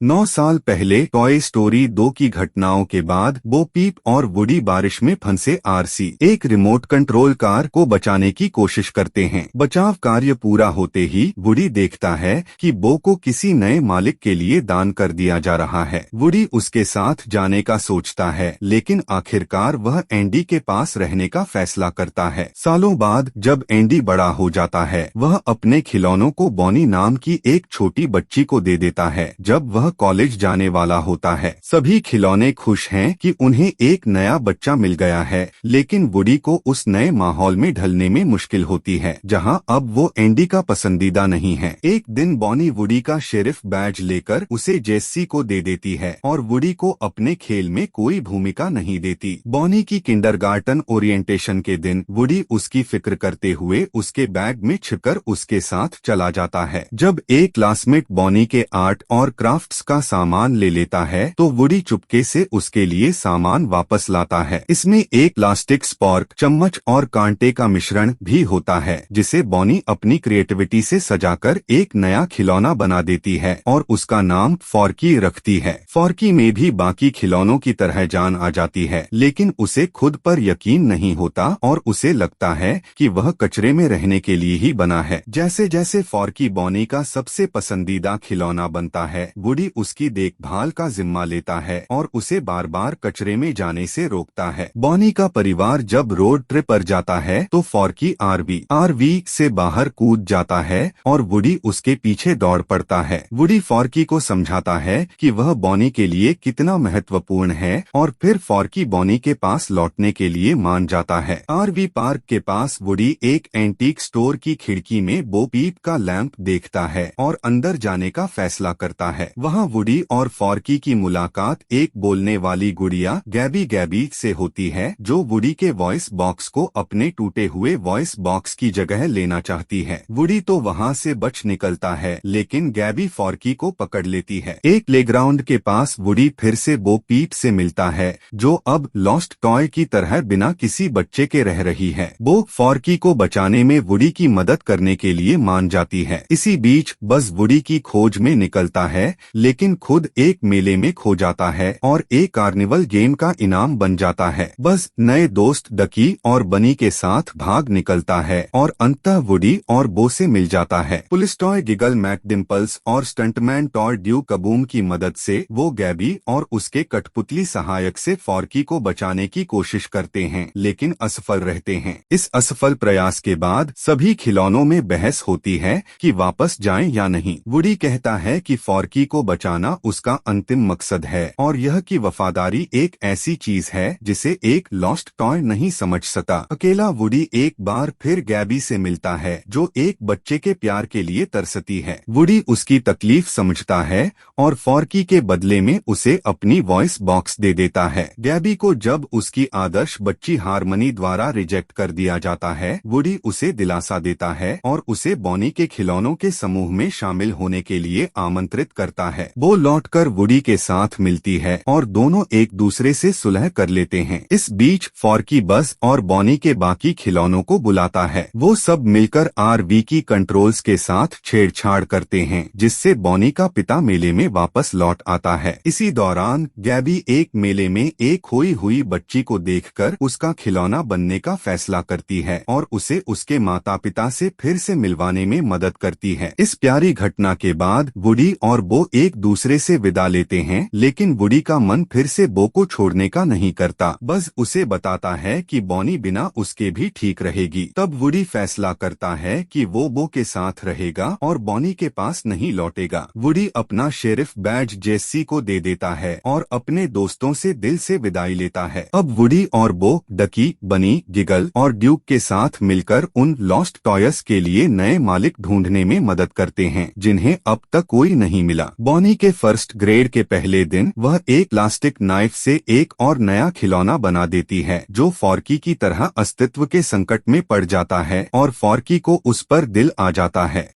9 साल पहले toy story 2 की घटनाओं के बाद बो पीप और वुडी बारिश में फंसे आरसी एक रिमोट कंट्रोल कार को बचाने की कोशिश करते हैं। बचाव कार्य पूरा होते ही वुडी देखता है कि बो को किसी नए मालिक के लिए दान कर दिया जा रहा है। वुडी उसके साथ जाने का सोचता है, लेकिन आखिरकार वह एंडी के पास रहने का फैसला करता है। सालों बाद जब एंडी बड़ा हो जाता है, वह अपने खिलौनों को बॉनी नाम की एक छोटी बच्ची को दे देता है। जब वह कॉलेज जाने वाला होता है, सभी खिलौने खुश हैं कि उन्हें एक नया बच्चा मिल गया है, लेकिन वुडी को उस नए माहौल में ढलने में मुश्किल होती है, जहां अब वो एंडी का पसंदीदा नहीं है। एक दिन बॉनी वुडी का शेरिफ बैज लेकर उसे जेस्सी को दे देती है और वुडी को अपने खेल में कोई भूमिका नहीं देती। बॉनी की किंडरगार्टन ओरिएंटेशन के दिन वुडी उसकी फिक्र करते हुए उसके बैग में छिपकर उसके साथ चला जाता है। जब एक क्लासमेट बॉनी के आर्ट और क्राफ्ट्स का सामान ले लेता है तो वुडी चुपके से उसके लिए सामान वापस लाता है। इसमें एक प्लास्टिक स्पॉर्क, चम्मच और कांटे का मिश्रण भी होता है, जिसे बॉनी अपनी क्रिएटिविटी से सजाकर एक नया खिलौना बना देती है और उसका नाम फॉर्की रखती है। फॉर्की में भी बाकी खिलौनों की तरह जान आ जाती है, लेकिन उसे खुद पर यकीन नहीं होता और उसे लगता है कि वह कचरे में रहने के लिए ही बना है। जैसे जैसे फॉर्की बॉनी का सबसे पसंदीदा खिलौना बनता है, वुडी उसकी देखभाल का जिम्मा लेता है और उसे बार बार कचरे में जाने से रोकता है। बॉनी का परिवार जब रोड ट्रिप पर जाता है तो फॉर्की आरवी से बाहर कूद जाता है और वुडी उसके पीछे दौड़ पड़ता है। वुडी फॉर्की को समझाता है कि वह बॉनी के लिए कितना महत्वपूर्ण है और फिर फॉर्की बॉनी के पास लौटने के लिए मान जाता है। आरवी पार्क के पास वुडी एक एंटीक स्टोर की खिड़की में बो पीप का लैंप देखता है और अंदर जाने का फैसला करता है। वहाँ वुडी और फॉर्की की मुलाकात एक बोलने वाली गुड़िया गैबी से होती है, जो वुडी के वॉइस बॉक्स को अपने टूटे हुए वॉइस बॉक्स की जगह लेना चाहती है। वुडी तो वहाँ से बच निकलता है, लेकिन गैबी फॉर्की को पकड़ लेती है। एक प्लेग्राउंड के पास वुडी फिर से बो पीप से मिलता है, जो अब लॉस्ट टॉय की तरह बिना किसी बच्चे के रह रही है। बो फॉर्की को बचाने में वुडी की मदद करने के लिए मान जाती है। इसी बीच बज़ वुडी की खोज में निकलता है, लेकिन खुद एक मेले में खो जाता है और एक कार्निवल गेम का इनाम बन जाता है। बस नए दोस्त डकी और बनी के साथ भाग निकलता है और अंततः वुडी और बो से मिल जाता है। पुलिस टॉय गिगल मैकडिम्पल्स और स्टंटमैन टॉय ड्यू कबूम की मदद से वो गैबी और उसके कठपुतली सहायक से फॉर्की को बचाने की कोशिश करते हैं, लेकिन असफल रहते हैं। इस असफल प्रयास के बाद सभी खिलौनों में बहस होती है कि वापस जाएं या नहीं। वुडी कहता है कि फॉर्की को बचाना उसका अंतिम मकसद है और यह कि वफादारी एक ऐसी चीज है जिसे एक लॉस्ट टॉय नहीं समझ सकता। अकेला वुडी एक बार फिर गैबी से मिलता है, जो एक बच्चे के प्यार के लिए तरसती है। वुडी उसकी तकलीफ समझता है और फॉर्की के बदले में उसे अपनी वॉइस बॉक्स दे देता है। गैबी को जब उसकी आदर्श बच्ची हारमनी द्वारा रिजेक्ट कर दिया जाता है, वुडी उसे दिलासा देता है और उसे बॉनी के खिलौनों के समूह में शामिल होने के लिए आमंत्रित करता है। वो लौटकर वुडी के साथ मिलती है और दोनों एक दूसरे से सुलह कर लेते हैं। इस बीच फॉर्की बज़ और बॉनी के बाकी खिलौनों को बुलाता है। वो सब मिलकर आरवी की कंट्रोल्स के साथ छेड़छाड़ करते हैं, जिससे बॉनी का पिता मेले में वापस लौट आता है। इसी दौरान गैबी एक मेले में एक खोई हुई बच्ची को देखकर उसका खिलौना बनने का फैसला करती है और उसे उसके माता पिता से फिर से मिलवाने में मदद करती है। इस प्यारी घटना के बाद वुडी और बो एक दूसरे से विदा लेते हैं, लेकिन वुडी का मन फिर से बो को छोड़ने का नहीं करता। बस उसे बताता है कि बॉनी बिना उसके भी ठीक रहेगी। तब वुडी फैसला करता है कि वो बो के साथ रहेगा और बॉनी के पास नहीं लौटेगा। वुडी अपना शेरिफ बैज जेस्सी को दे देता है और अपने दोस्तों से दिल से विदाई लेता है। अब वुडी और बो डकी, बनी, गिगल और ड्यूक के साथ मिलकर उन लॉस्ट टॉयस के लिए नए मालिक ढूंढने में मदद करते हैं, जिन्हें अब तक कोई नहीं मिला। बॉनी के फर्स्ट ग्रेड के पहले दिन वह एक प्लास्टिक नाइफ से एक और नया खिलौना बना देती है, जो फॉर्की की तरह अस्तित्व के संकट में पड़ जाता है और फॉर्की को उस पर दिल आ जाता है।